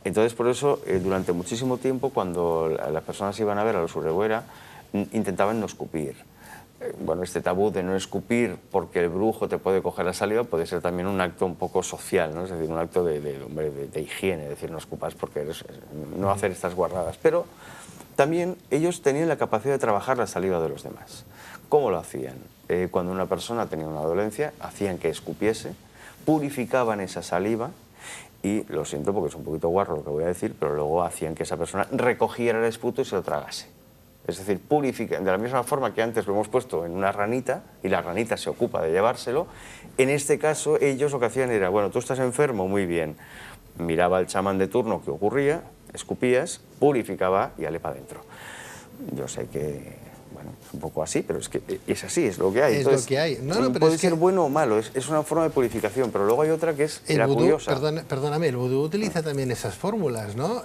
Entonces, por eso, durante muchísimo tiempo, cuando las personas iban a ver a los Urrebuera, intentaban no escupir. Bueno, este tabú de no escupir porque el brujo te puede coger la saliva puede ser también un acto un poco social, ¿no? Es decir, un acto de higiene, es decir, no escupas porque no hacer estas guarradas. Pero también ellos tenían la capacidad de trabajar la saliva de los demás. ¿Cómo lo hacían? Cuando una persona tenía una dolencia, hacían que escupiese, purificaban esa saliva y, lo siento porque es un poquito guarro lo que voy a decir, pero luego hacían que esa persona recogiera el esputo y se lo tragase. Es decir, purifican, de la misma forma que antes lo hemos puesto en una ranita y la ranita se ocupa de llevárselo, en este caso ellos lo que hacían era, bueno, tú estás enfermo, muy bien, miraba al chamán de turno qué ocurría, escupías, purificaba y ale para adentro. Yo sé que, bueno, es un poco así, pero es que es así, es lo que hay. Entonces, es lo que hay. No, pero puede es ser bueno o malo, es una forma de purificación, pero luego hay otra que es la curiosa. Perdóname, el vudú utiliza también esas fórmulas, ¿no?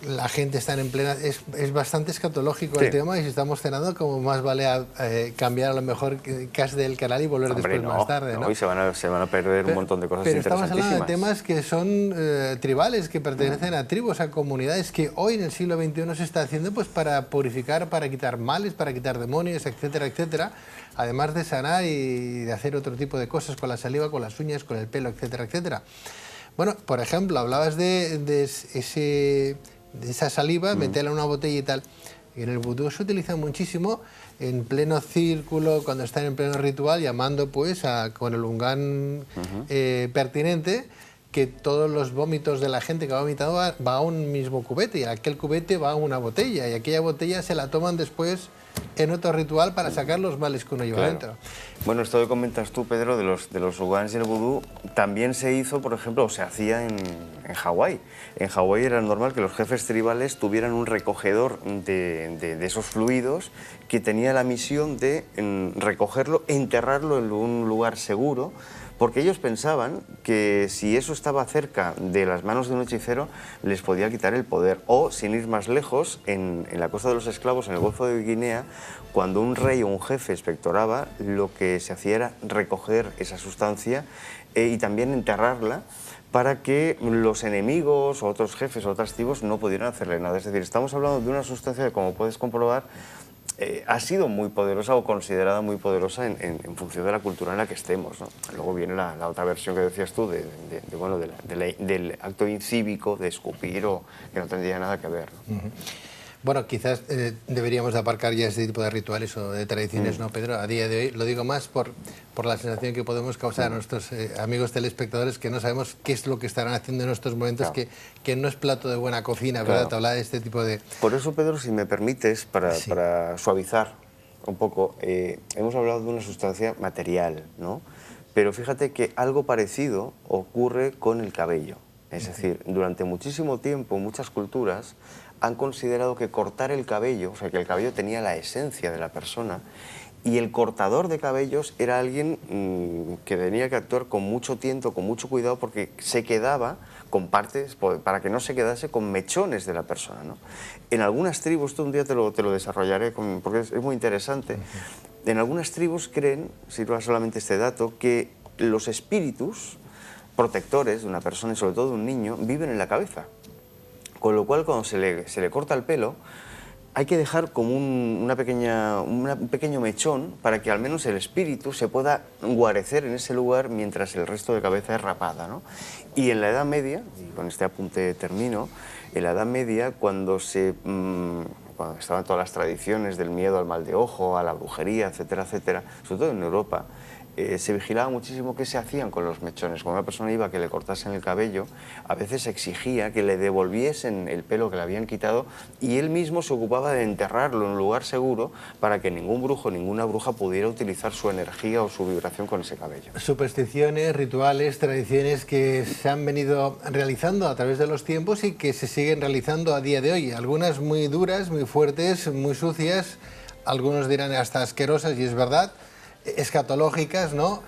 La gente está en plena... Es bastante escatológico el tema y si estamos cenando, como más vale cambiar a lo mejor casi del canal y volver después más tarde, ¿no? Y se van a perder un montón de cosas pero interesantísimas. Estamos hablando de temas que son tribales, que pertenecen a tribus, a comunidades que hoy en el siglo XXI se está haciendo pues para purificar, para quitar males, para quitar demonios, etcétera, etcétera. Además de sanar y de hacer otro tipo de cosas con la saliva, con las uñas, con el pelo, etcétera, etcétera. Bueno, por ejemplo, hablabas de esa saliva, meterla en una botella y tal. En el vudú se utiliza muchísimo en pleno círculo, cuando están en pleno ritual, llamando pues con el ungán pertinente, que todos los vómitos de la gente que ha vomitado va a un mismo cubete, y aquel cubete va a una botella, y aquella botella se la toman después en otro ritual para sacar los males que uno lleva dentro. Bueno, esto que comentas tú, Pedro, de los ungans y el vudú, también se hizo, por ejemplo, o se hacía en Hawái. En Hawái era normal que los jefes tribales tuvieran un recogedor de esos fluidos que tenía la misión de recogerlo e enterrarlo en un lugar seguro, porque ellos pensaban que si eso estaba cerca de las manos de un hechicero, les podía quitar el poder. O, sin ir más lejos, en la Costa de los Esclavos, en el Golfo de Guinea, cuando un rey o un jefe expectoraba, lo que se hacía era recoger esa sustancia y también enterrarla para que los enemigos o otros jefes o otras tribus no pudieran hacerle nada. Es decir, estamos hablando de una sustancia que, como puedes comprobar, ha sido muy poderosa o considerada muy poderosa en función de la cultura en la que estemos, ¿no? Luego viene la otra versión que decías tú del acto incívico de escupir o que no tendría nada que ver, ¿no? Bueno, quizás deberíamos de aparcar ya este tipo de rituales o de tradiciones, ¿no, Pedro? A día de hoy, lo digo más por la sensación que podemos causar a nuestros amigos telespectadores, que no sabemos qué es lo que estarán haciendo en estos momentos, que no es plato de buena cocina, ¿verdad? Hablar de este tipo de... Por eso, Pedro, si me permites, para suavizar un poco, hemos hablado de una sustancia material, ¿no? Pero fíjate que algo parecido ocurre con el cabello. Es decir, durante muchísimo tiempo, muchas culturas han considerado que cortar el cabello, o sea, que el cabello tenía la esencia de la persona, y el cortador de cabellos era alguien que tenía que actuar con mucho tiento, con mucho cuidado, porque se quedaba con partes, para que no se quedase con mechones de la persona, ¿no? En algunas tribus, esto un día te lo desarrollaré, porque es muy interesante, en algunas tribus creen, sirva solamente este dato, que los espíritus protectores de una persona, y sobre todo de un niño, viven en la cabeza. Con lo cual, cuando se le corta el pelo, hay que dejar como un pequeño mechón para que al menos el espíritu se pueda guarecer en ese lugar mientras el resto de cabeza es rapada, ¿no? Y en la Edad Media, y con este apunte termino, en la Edad Media, cuando estaban todas las tradiciones del miedo al mal de ojo, a la brujería, etcétera, etcétera, sobre todo en Europa, se vigilaba muchísimo qué se hacían con los mechones. Cuando una persona iba a que le cortasen el cabello, a veces se exigía que le devolviesen el pelo que le habían quitado y él mismo se ocupaba de enterrarlo en un lugar seguro para que ningún brujo, ninguna bruja pudiera utilizar su energía o su vibración con ese cabello. Supersticiones, rituales, tradiciones que se han venido realizando a través de los tiempos y que se siguen realizando a día de hoy. Algunas muy duras, muy fuertes, muy sucias, algunos dirán hasta asquerosas, y es verdad, escatológicas, ¿no?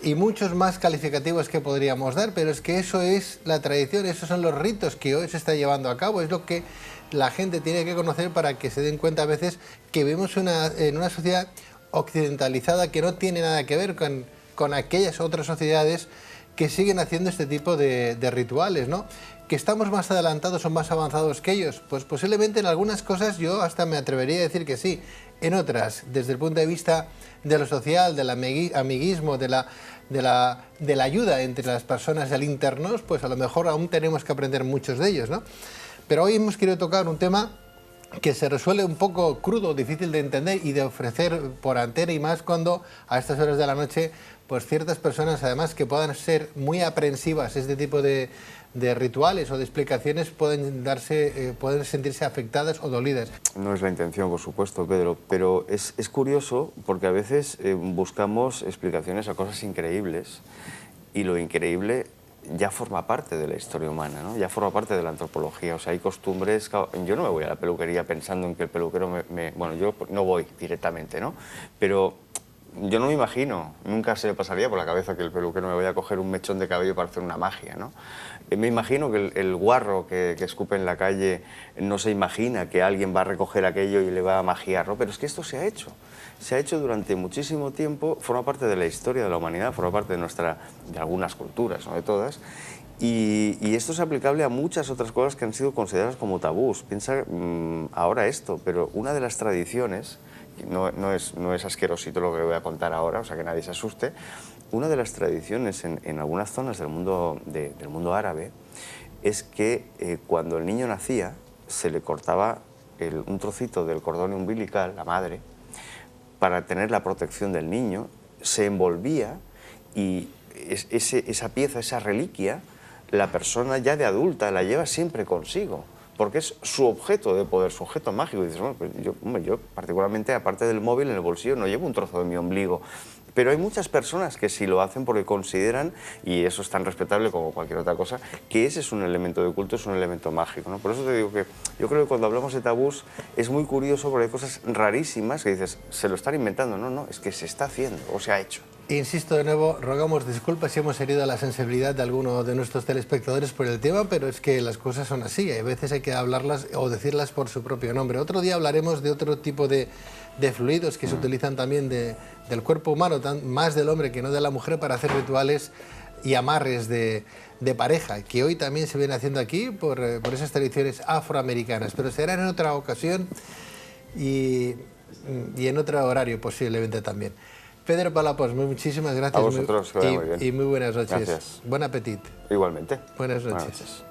Y muchos más calificativos que podríamos dar, pero es que eso es la tradición, esos son los ritos que hoy se está llevando a cabo, es lo que la gente tiene que conocer para que se den cuenta a veces que vivimos en una sociedad occidentalizada que no tiene nada que ver con aquellas otras sociedades que siguen haciendo este tipo de rituales, ¿no? ¿Que estamos más adelantados o más avanzados que ellos? Pues posiblemente en algunas cosas yo hasta me atrevería a decir que sí. En otras, desde el punto de vista de lo social, del amiguismo, de la ayuda entre las personas al internos, pues a lo mejor aún tenemos que aprender muchos de ellos, ¿no? Pero hoy hemos querido tocar un tema que se resuelve un poco crudo, difícil de entender y de ofrecer por antena, y más cuando a estas horas de la noche pues ciertas personas, además, que puedan ser muy aprensivas a este tipo de rituales o de explicaciones, pueden sentirse afectadas o dolidas. No es la intención, por supuesto, Pedro, pero es curioso porque a veces buscamos explicaciones a cosas increíbles, y lo increíble ya forma parte de la historia humana, ¿no? Ya forma parte de la antropología. O sea, hay costumbres. Yo no me voy a la peluquería pensando en que el peluquero bueno, yo no voy directamente, ¿no? Pero yo no me imagino, nunca se me pasaría por la cabeza que el peluquero me vaya a coger un mechón de cabello para hacer una magia, ¿no? Me imagino que el guarro que escupe en la calle no se imagina que alguien va a recoger aquello y le va a magiar, ¿no? Pero es que esto se ha hecho. Se ha hecho durante muchísimo tiempo, forma parte de la historia de la humanidad, forma parte de algunas culturas, no de todas, y esto es aplicable a muchas otras cosas que han sido consideradas como tabús. Piensa ahora esto, pero una de las tradiciones, no es asquerosito lo que voy a contar ahora, o sea que nadie se asuste, una de las tradiciones en algunas zonas del mundo árabe es que cuando el niño nacía se le cortaba un trocito del cordón umbilical, la madre, para tener la protección del niño, se envolvía, y esa pieza, esa reliquia, la persona ya de adulta la lleva siempre consigo, porque es su objeto de poder, su objeto mágico. Y dices, bueno, pues yo particularmente, aparte del móvil en el bolsillo, no llevo un trozo de mi ombligo. Pero hay muchas personas que sí lo hacen porque consideran, y eso es tan respetable como cualquier otra cosa, que ese es un elemento de culto, es un elemento mágico, ¿no? Por eso te digo que yo creo que cuando hablamos de tabús es muy curioso, porque hay cosas rarísimas que dices, se lo están inventando. No, es que se está haciendo o se ha hecho. Insisto de nuevo, rogamos disculpas si hemos herido la sensibilidad de alguno de nuestros telespectadores por el tema, pero es que las cosas son así, a veces hay que hablarlas o decirlas por su propio nombre. Otro día hablaremos de otro tipo de fluidos que se utilizan también del cuerpo humano, más del hombre que no de la mujer, para hacer rituales y amarres de pareja, que hoy también se viene haciendo aquí por esas tradiciones afroamericanas, pero será en otra ocasión y en otro horario posiblemente también. Pedro Palapós, muchísimas gracias. A vosotros, que vaya muy bien. Y muy buenas noches. Gracias. Buen apetito. Igualmente. Buenas noches. Buenas noches.